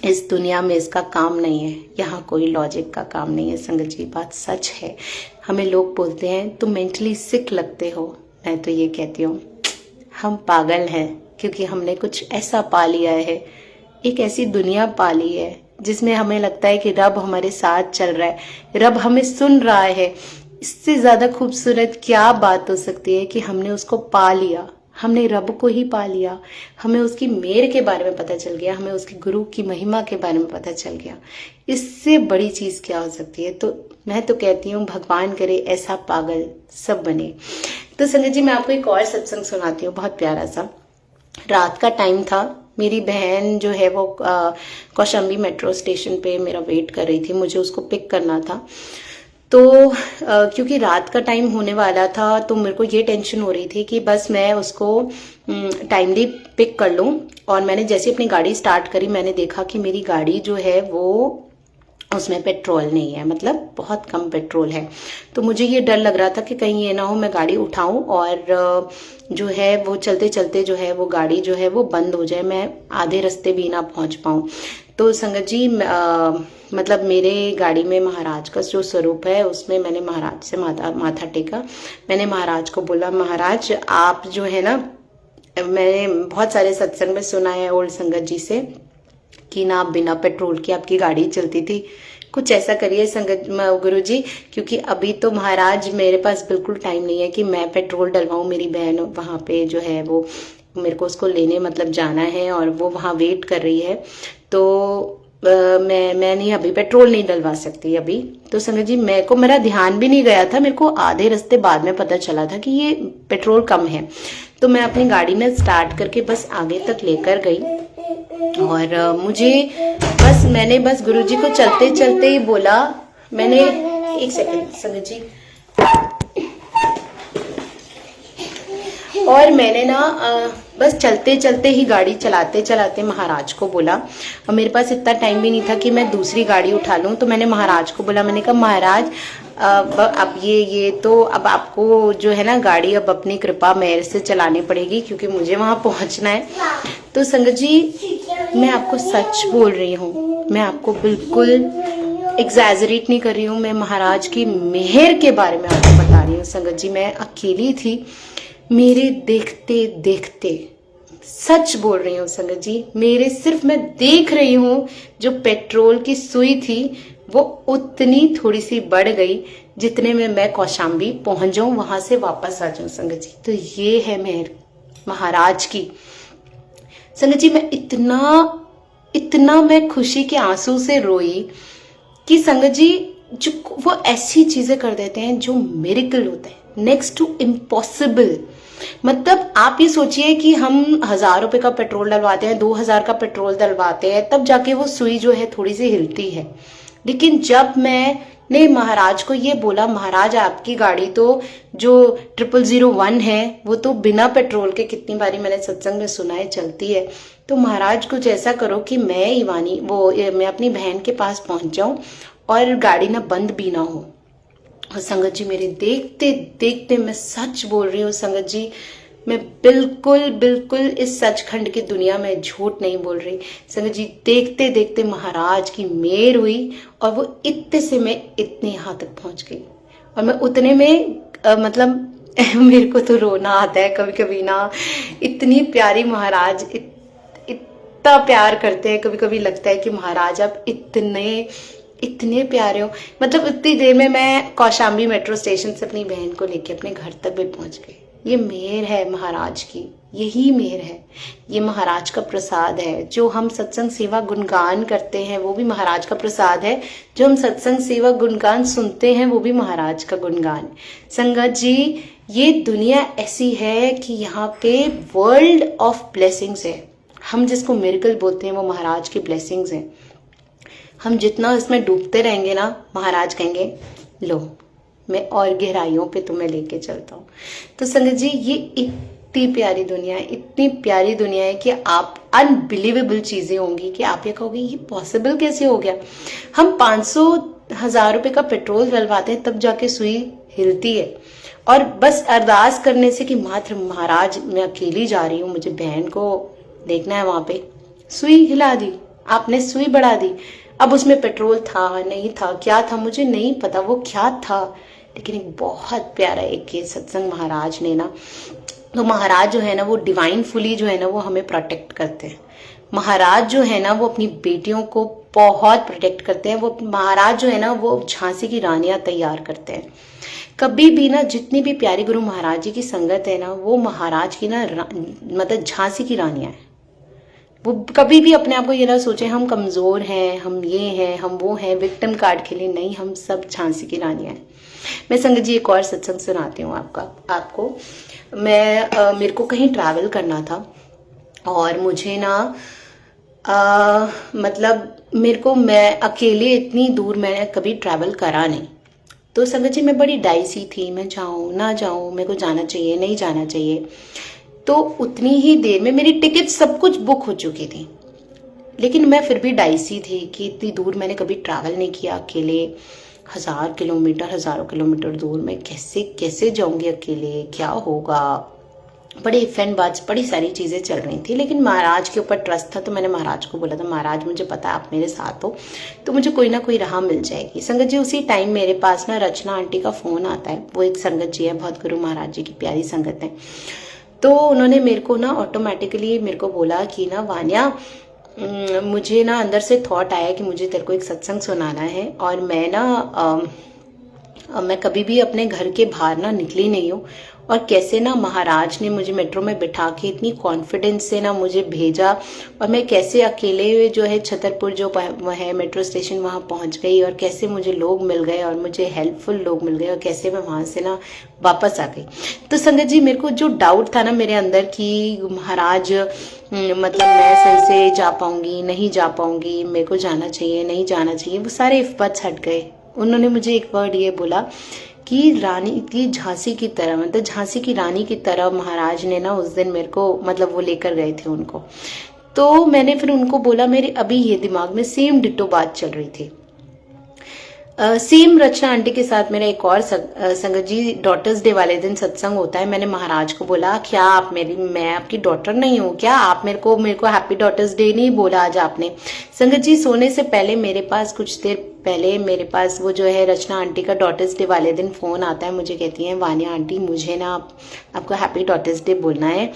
इस दुनिया में इसका काम नहीं है, यहाँ कोई लॉजिक का काम नहीं है संगत जी, बात सच है। हमें लोग बोलते हैं तुम मेंटली सिक लगते हो, मैं तो ये कहती हूँ हम पागल हैं, क्योंकि हमने कुछ ऐसा पा लिया है, एक ऐसी दुनिया पा ली है जिसमें हमें लगता है कि रब हमारे साथ चल रहा है, रब हमें सुन रहा है। इससे ज्यादा खूबसूरत क्या बात हो सकती है कि हमने उसको पा लिया, हमने रब को ही पा लिया, हमें उसकी मेहर के बारे में पता चल गया, हमें उसके गुरु की महिमा के बारे में पता चल गया। इससे बड़ी चीज क्या हो सकती है। तो मैं तो कहती हूँ भगवान करे ऐसा पागल सब बने। तो संगत जी मैं आपको एक और सत्संग सुनाती हूँ, बहुत प्यारा सा। रात का टाइम था, मेरी बहन जो है वो कौशाम्बी मेट्रो स्टेशन पे मेरा वेट कर रही थी, मुझे उसको पिक करना था। तो क्योंकि रात का टाइम होने वाला था तो मेरे को ये टेंशन हो रही थी कि बस मैं उसको टाइमली पिक कर लूं। और मैंने जैसे अपनी गाड़ी स्टार्ट करी, मैंने देखा कि मेरी गाड़ी जो है वो उसमें पेट्रोल नहीं है, मतलब बहुत कम पेट्रोल है। तो मुझे ये डर लग रहा था कि कहीं ये ना हो मैं गाड़ी उठाऊं और जो है वो चलते चलते जो है वो गाड़ी जो है वो बंद हो जाए, मैं आधे रास्ते भी ना पहुंच पाऊं। तो संगत जी मतलब मेरे गाड़ी में महाराज का जो स्वरूप है उसमें मैंने महाराज से माथा टेका। मैंने महाराज को बोला, महाराज आप जो है ना, मैंने बहुत सारे सत्संग में सुना है ओल्ड संगत जी से कि ना बिना पेट्रोल की आपकी गाड़ी चलती थी, कुछ ऐसा करिए संगत गुरुजी, क्योंकि अभी तो महाराज मेरे पास बिल्कुल टाइम नहीं है कि मैं पेट्रोल डलवाऊं। मेरी बहन वहां पे जो है वो मेरे को उसको लेने मतलब जाना है और वो वहां वेट कर रही है, तो मैं नहीं अभी पेट्रोल नहीं डलवा सकती अभी। तो संगत जी मेरे को मेरा ध्यान भी नहीं गया था, मेरे को आधे रास्ते बाद में पता चला था कि ये पेट्रोल कम है। तो मैं अपनी गाड़ी में स्टार्ट करके बस आगे तक लेकर गई और मुझे बस मैंने बस गुरुजी को चलते चलते ही बोला, मैंने एक सेकंड संगत जी, और मैंने ना बस चलते चलते ही गाड़ी चलाते चलाते महाराज को बोला, और मेरे पास इतना टाइम भी नहीं था कि मैं दूसरी गाड़ी उठा लूं। तो मैंने महाराज को बोला, मैंने कहा महाराज अब ये तो अब आपको जो है ना गाड़ी अब अपनी कृपा मेहर से चलानी पड़ेगी, क्योंकि मुझे वहां पहुंचना है। तो संगत जी मैं आपको सच बोल रही हूँ, मैं आपको बिल्कुल एग्जैजरेट नहीं कर रही हूँ, मैं महाराज की मेहर के बारे में आपको बता रही हूँ। संगत जी मैं अकेली थी, मेरे देखते देखते, सच बोल रही हूँ संगत जी, मेरे सिर्फ मैं देख रही हूँ जो पेट्रोल की सुई थी वो उतनी थोड़ी सी बढ़ गई जितने में मैं कौशाम्बी पहुंच जाऊं, वहां से वापस आ जाऊं संगत जी। तो ये है मेहर महाराज की। संगत जी मैं इतना मैं खुशी के आंसू से रोई कि संगत जी जो वो ऐसी चीजें कर देते हैं जो मिरेकल होता है, नेक्स्ट टू इम्पॉसिबल। मतलब आप ये सोचिए कि हम 1000 रुपए का पेट्रोल डलवाते हैं, 2000 का पेट्रोल डलवाते हैं, तब जाके वो सुई जो है थोड़ी सी हिलती है। लेकिन जब मैंने महाराज को ये बोला, महाराज आपकी गाड़ी तो जो 0001 है वो तो बिना पेट्रोल के, कितनी बारी मैंने सत्संग में सुना है, चलती है। तो महाराज कुछ ऐसा करो कि मैं इवानी मैं अपनी बहन के पास पहुंच जाऊं और गाड़ी ना बंद भी ना हो। और संगत जी मेरे देखते देखते, मैं सच बोल रही हूँ संगत जी, मैं बिल्कुल इस सचखंड की दुनिया में झूठ नहीं बोल रही संगत जी, देखते देखते महाराज की मेहर हुई और वो इतने से मैं इतने यहाँ तक पहुंच गई। और मैं उतने में मतलब मेरे को तो रोना आता है कभी कभी ना, इतनी प्यारी महाराज इतना प्यार करते हैं, कभी कभी लगता है कि महाराज आप इतने प्यारे हो। मतलब इतनी देर में मैं कौशाम्बी मेट्रो स्टेशन से अपनी बहन को लेके अपने घर तक भी पहुंच गई। ये मेहर है महाराज की, यही मेहर है, ये महाराज का प्रसाद है। जो हम सत्संग सेवा गुणगान करते हैं वो भी महाराज का प्रसाद है, जो हम सत्संग सेवा गुणगान सुनते हैं वो भी महाराज का गुणगान। संगत जी ये दुनिया ऐसी है कि यहाँ पे वर्ल्ड ऑफ ब्लेसिंग्स है। हम जिसको मिरेकल बोलते हैं वो महाराज की ब्लेसिंग्स हैं। हम जितना इसमें डूबते रहेंगे ना, महाराज कहेंगे लो मैं और गहराइयों पे तुम्हें लेके चलता हूँ। तो संगत जी ये इतनी प्यारी दुनिया है, इतनी प्यारी दुनिया है कि आप अनबिलीवेबल चीजें होंगी कि आप ये कहोगे ये पॉसिबल कैसे हो गया। हम 500-1000 रुपए का पेट्रोल डलवाते हैं तब जाके सुई हिलती है, और बस अरदास करने से कि मात्र महाराज मैं अकेली जा रही हूँ, मुझे बहन को देखना है, वहां पे सुई हिला दी, आपने सुई बढ़ा दी। अब उसमें पेट्रोल था नहीं था, क्या था मुझे नहीं पता वो क्या था, लेकिन एक बहुत प्यारा एक ये सत्संग महाराज ने ना, तो महाराज जो है ना वो डिवाइन फुली जो है ना वो हमें प्रोटेक्ट करते हैं। महाराज जो है ना वो अपनी बेटियों को बहुत प्रोटेक्ट करते हैं। वो महाराज जो है ना वो झांसी की रानियां तैयार करते हैं। कभी भी ना जितनी भी प्यारी गुरु महाराज जी की संगत है ना, वो महाराज की ना मतलब झांसी की रानियां है। वो कभी भी अपने आप को ये ना सोचे हम कमजोर हैं, हम ये हैं, हम वो हैं, विक्टिम कार्ड खेले, नहीं, हम सब झांसी की रानियां हैं। मैं संगत जी एक और सत्संग सुनाती हूँ आपको। मेरे को कहीं ट्रैवल करना था और मुझे ना मतलब मैं अकेले इतनी दूर मैंने कभी ट्रैवल करा नहीं। तो संगत जी मैं बड़ी डाइसी थी, मैं जाऊं ना जाऊं, मेरे को जाना चाहिए नहीं जाना चाहिए। तो उतनी ही देर में मेरी टिकट सब कुछ बुक हो चुकी थी, लेकिन मैं फिर भी डाइसी थी कि इतनी दूर मैंने कभी ट्रैवल नहीं किया अकेले, 1000 किलोमीटर, हजारों किलोमीटर दूर मैं कैसे जाऊंगी अकेले, क्या होगा। बड़े इफेंट बात, बड़ी सारी चीजें चल रही थी, लेकिन महाराज के ऊपर ट्रस्ट था। तो मैंने महाराज को बोला था, महाराज मुझे पता है आप मेरे साथ हो, तो मुझे कोई ना कोई राह मिल जाएगी। संगत जी उसी टाइम मेरे पास ना रचना आंटी का फोन आता है। वो एक संगत जी है, बहुत गुरु महाराज जी की प्यारी संगत है। तो उन्होंने मेरे को ना ऑटोमेटिकली मेरे को बोला कि ना वान्या, मुझे ना अंदर से थॉट आया कि मुझे तेरे को एक सत्संग सुनाना है, और मैं ना मैं कभी भी अपने घर के बाहर ना निकली नहीं हूँ, और कैसे ना महाराज ने मुझे मेट्रो में बिठा के इतनी कॉन्फिडेंस से ना मुझे भेजा, और मैं कैसे अकेले जो है छतरपुर जो है मेट्रो स्टेशन वहां पहुंच गई, और कैसे मुझे लोग मिल गए और मुझे हेल्पफुल लोग मिल गए, और कैसे मैं वहां से ना वापस आ गई। तो संगत जी मेरे को जो डाउट था ना मेरे अंदर कि महाराज मतलब मैं सही से जा पाऊंगी नहीं जा पाऊंगी, मेरे को जाना चाहिए नहीं जाना चाहिए, वो सारे इफ्बात हट गए। उन्होंने मुझे एक वर्ड ये बोला कि रानी की झांसी की तरह, मतलब झांसी की रानी की तरह महाराज ने ना उस दिन मेरे को, मतलब वो लेकर गए थे उनको। तो मैंने फिर उनको बोला, मेरे अभी ये दिमाग में सेम डिट्टो बात चल रही थी। सेम रचना आंटी के साथ मेरा एक और संगत जी डॉटर्स डे वाले दिन सत्संग होता है। मैंने महाराज को बोला, क्या आप मैं आपकी डॉटर नहीं हूँ क्या? आप मेरे को हैप्पी डॉटर्स डे नहीं बोला आज आपने। संगत जी सोने से पहले मेरे पास कुछ देर पहले मेरे पास वो जो है रचना आंटी का डॉटर्स डे वाले दिन फोन आता है, मुझे कहती हैं वानिया आंटी मुझे ना आपको हैप्पी डॉटर्स डे बोलना है।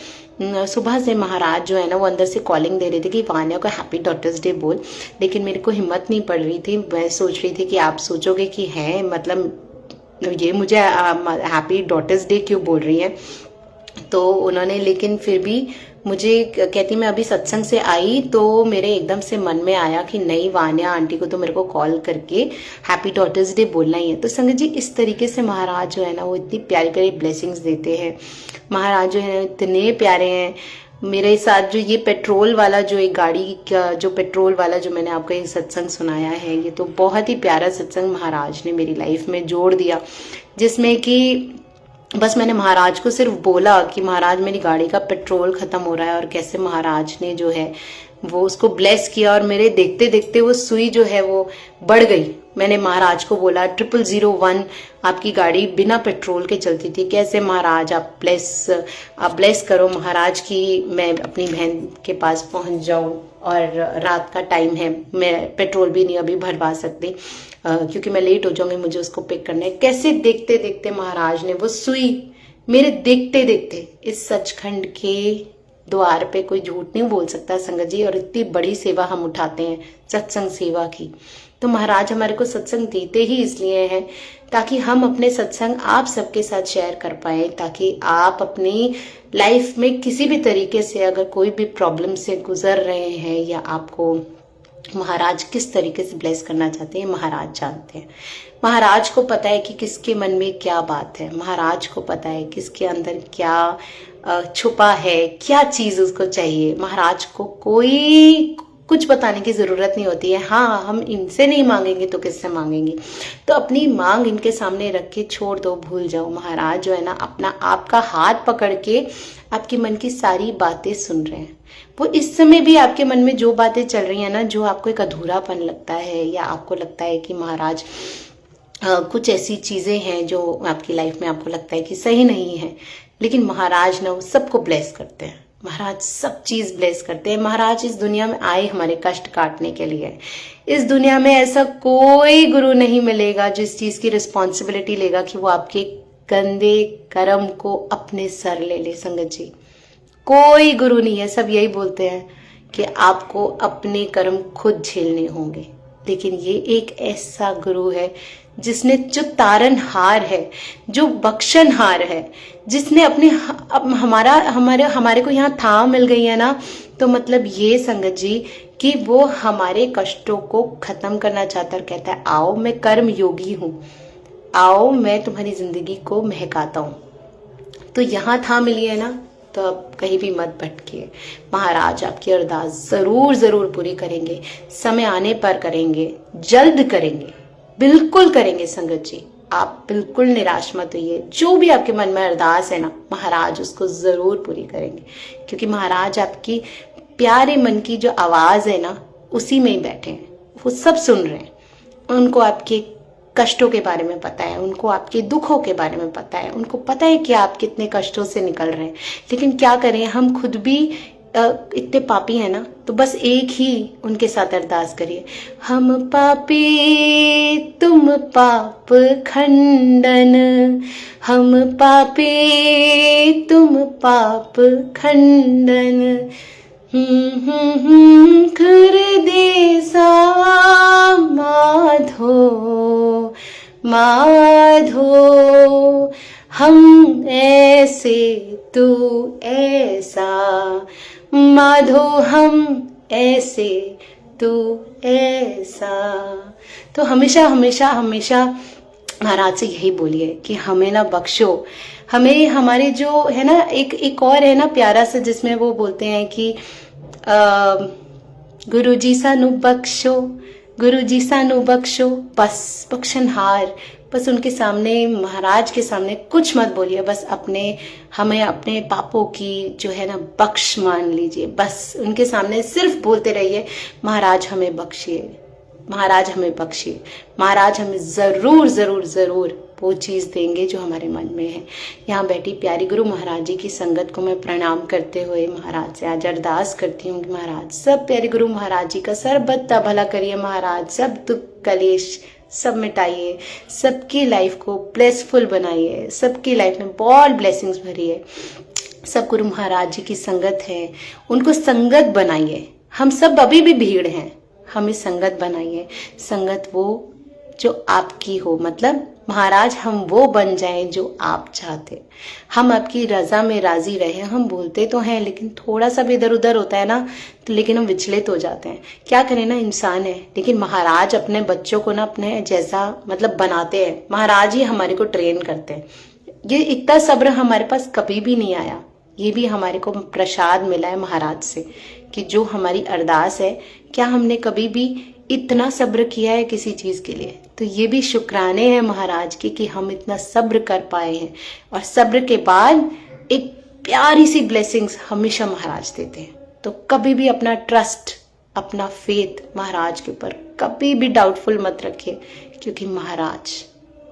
सुबह से महाराज जो है ना वो अंदर से कॉलिंग दे रहे थे कि वानिया को हैप्पी डॉटर्स डे बोल, लेकिन मेरे को हिम्मत नहीं पड़ रही थी। मैं सोच रही थी कि आप सोचोगे कि है मतलब ये मुझे हैप्पी डॉटर्स डे क्यों बोल रही है। तो उन्होंने, लेकिन फिर भी मुझे कहती, मैं अभी सत्संग से आई तो मेरे एकदम से मन में आया कि नहीं वानिया आंटी को तो मेरे को कॉल करके हैप्पी डॉटर्स डे बोलना ही है। तो संगत जी इस तरीके से महाराज जो है ना वो इतनी प्यारी प्यारी ब्लेसिंग्स देते हैं। महाराज जो है इतने प्यारे हैं। मेरे साथ जो ये पेट्रोल वाला जो एक गाड़ी का जो पेट्रोल वाला जो मैंने आपको एक सत्संग सुनाया है, ये तो बहुत ही प्यारा सत्संग महाराज ने मेरी लाइफ में जोड़ दिया, जिसमें कि बस मैंने महाराज को सिर्फ बोला कि महाराज मेरी गाड़ी का पेट्रोल खत्म हो रहा है, और कैसे महाराज ने जो है वो उसको ब्लेस किया, और मेरे देखते देखते वो सुई जो है वो बढ़ गई। मैंने महाराज को बोला 0001 आपकी गाड़ी बिना पेट्रोल के चलती थी, कैसे महाराज आप ब्लेस करो महाराज की मैं अपनी बहन के पास पहुंच जाऊं, और रात का टाइम है, मैं पेट्रोल भी नहीं अभी भरवा सकती क्योंकि मैं लेट हो जाऊंगी, मुझे उसको पिक करना है। कैसे देखते देखते महाराज ने वो सुई मेरे देखते देखते इस सचखंड के द्वार पे, कोई झूठ नहीं बोल सकता संगत जी, और इतनी बड़ी सेवा हम उठाते हैं सत्संग सेवा की। तो महाराज हमारे को सत्संग देते ही इसलिए हैं ताकि हम अपने सत्संग आप सबके साथ शेयर कर पाए, ताकि आप अपनी लाइफ में किसी भी तरीके से अगर कोई भी प्रॉब्लम से गुजर रहे हैं, या आपको महाराज किस तरीके से ब्लेस करना चाहते हैं महाराज जानते हैं। महाराज को पता है कि किसके मन में क्या बात है, महाराज को पता है किसके अंदर क्या छुपा है, क्या चीज उसको चाहिए। महाराज को कोई कुछ बताने की जरूरत नहीं होती है। हाँ, हम इनसे नहीं मांगेंगे तो किससे मांगेंगे, तो अपनी मांग इनके सामने रख के छोड़ दो, भूल जाओ। महाराज जो है ना अपना आपका हाथ पकड़ के आपके मन की सारी बातें सुन रहे हैं। वो इस समय भी आपके मन में जो बातें चल रही है ना, जो आपको एक अधूरापन लगता है, या आपको लगता है कि महाराज कुछ ऐसी चीजें हैं जो आपकी लाइफ में आपको लगता है कि सही नहीं है, लेकिन महाराज ना सबको ब्लेस करते हैं। महाराज सब चीज ब्लेस करते हैं। महाराज इस दुनिया में आए हमारे कष्ट काटने के लिए। इस दुनिया में ऐसा कोई गुरु नहीं मिलेगा जिस चीज की रिस्पॉन्सिबिलिटी लेगा कि वो आपके गंदे कर्म को अपने सर ले संगत जी। कोई गुरु नहीं है। सब यही बोलते हैं कि आपको अपने कर्म खुद झेलने होंगे, लेकिन ये एक ऐसा गुरु है जिसने, जो तारनहार है, जो बख्शनहार है, जिसने अपने हमारे को यहाँ थाम मिल गई है ना, तो मतलब ये संगत जी कि वो हमारे कष्टों को खत्म करना चाहता है। कहता है आओ मैं कर्म योगी हूँ, आओ मैं तुम्हारी जिंदगी को महकाता हूँ। तो यहाँ थाम मिली है ना, तो अब कहीं भी मत भटकिए। महाराज आपकी अरदास जरूर जरूर पूरी करेंगे, समय आने पर करेंगे, जल्द करेंगे, बिल्कुल करेंगे संगत जी। आप बिल्कुल निराश मत होइए। जो भी आपके मन में अरदास है ना, महाराज उसको जरूर पूरी करेंगे, क्योंकि महाराज आपकी प्यारे मन की जो आवाज है ना, उसी में ही बैठे हैं। वो सब सुन रहे हैं। उनको आपके कष्टों के बारे में पता है, उनको आपके दुखों के बारे में पता है, उनको पता है कि आप कितने कष्टों से निकल रहे हैं। लेकिन क्या करें, हम खुद भी इतने पापी हैं ना, तो बस एक ही उनके साथ अरदास करिए, हम पापी तुम पाप खंडन, हम पापी तुम पाप खंडन, हृदय माधो माधो, हम ऐसे तू ऐसा, माधो हम ऐसे तू ऐसा। तो हमेशा हमेशा हमेशा महाराज से यही बोलिए कि हमें ना बख्शो, हमें हमारे जो है ना, एक और है ना प्यारा सा, जिसमें वो बोलते हैं कि गुरु जी सानू बख्शो, गुरु जी सानू बख्शो, बस बख्शनहार बस उनके सामने, महाराज के सामने कुछ मत बोलिए, बस हमें अपने पापों की जो है ना बख्श मान लीजिए। बस उनके सामने सिर्फ बोलते रहिए, महाराज हमें बख्शिए, महाराज हमें बख्शिए। महाराज हमें जरूर जरूर जरूर वो चीज देंगे जो हमारे मन में है। यहाँ बैठी प्यारी गुरु महाराज जी की संगत को मैं प्रणाम करते हुए महाराज से आज अरदास करती हूँ कि महाराज सब प्यारी गुरु महाराज जी का सर्वदा भला करिए। महाराज सब दुख कलेश सब मिटाइए, सबकी लाइफ को ब्लेसफुल बनाइए, सबकी लाइफ में बहुत ब्लेसिंग्स भरिए। सब गुरु महाराज जी की संगत है, उनको संगत बनाइए। हम सब अभी भी भीड़ हैं, हमें संगत बनाइए। संगत वो जो आपकी हो, मतलब महाराज हम वो बन जाएं जो आप चाहते। हम आपकी रजा में राजी रहे। हम बोलते तो हैं लेकिन थोड़ा सा भी इधर उधर होता है ना, तो लेकिन हम विचलित हो जाते हैं। क्या करें ना, इंसान है। लेकिन महाराज अपने बच्चों को ना अपने जैसा मतलब बनाते हैं। महाराज ही हमारे को ट्रेन करते हैं। ये इतना सब्र हमारे पास कभी भी नहीं आया। ये भी हमारे को प्रसाद मिला है महाराज से कि जो हमारी अरदास है, क्या हमने कभी भी इतना सब्र किया है किसी चीज के लिए? तो ये भी शुक्राने हैं महाराज के कि हम इतना सब्र कर पाए हैं। और सब्र के बाद एक प्यारी सी ब्लेसिंग्स हमेशा महाराज देते हैं। तो कभी भी अपना ट्रस्ट, अपना फेथ महाराज के ऊपर कभी भी डाउटफुल मत रखिए, क्योंकि महाराज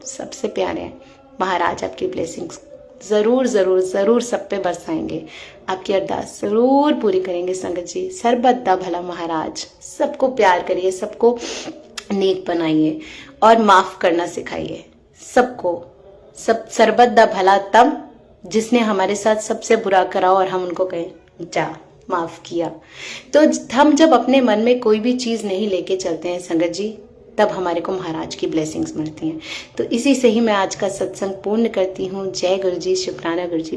सबसे प्यारे हैं। महाराज आपकी ब्लेसिंग्स जरूर जरूर जरूर सब पे बरसाएंगे। आपकी अरदास जरूर पूरी करेंगे संगत जी। सर्वदा भला महाराज। सबको प्यार करिए, सबको नेक बनाइए और माफ करना सिखाइए सबको। सब सर्वदा भला तब जिसने हमारे साथ सबसे बुरा करा और हम उनको कहें जा माफ किया। तो हम जब अपने मन में कोई भी चीज नहीं लेके चलते हैं संगत जी, तब हमारे को महाराज की ब्लेसिंग्स मिलती हैं। तो इसी से ही मैं आज का सत्संग पूर्ण करती हूँ। जय गुरु जी, शुक्राना गुरु जी।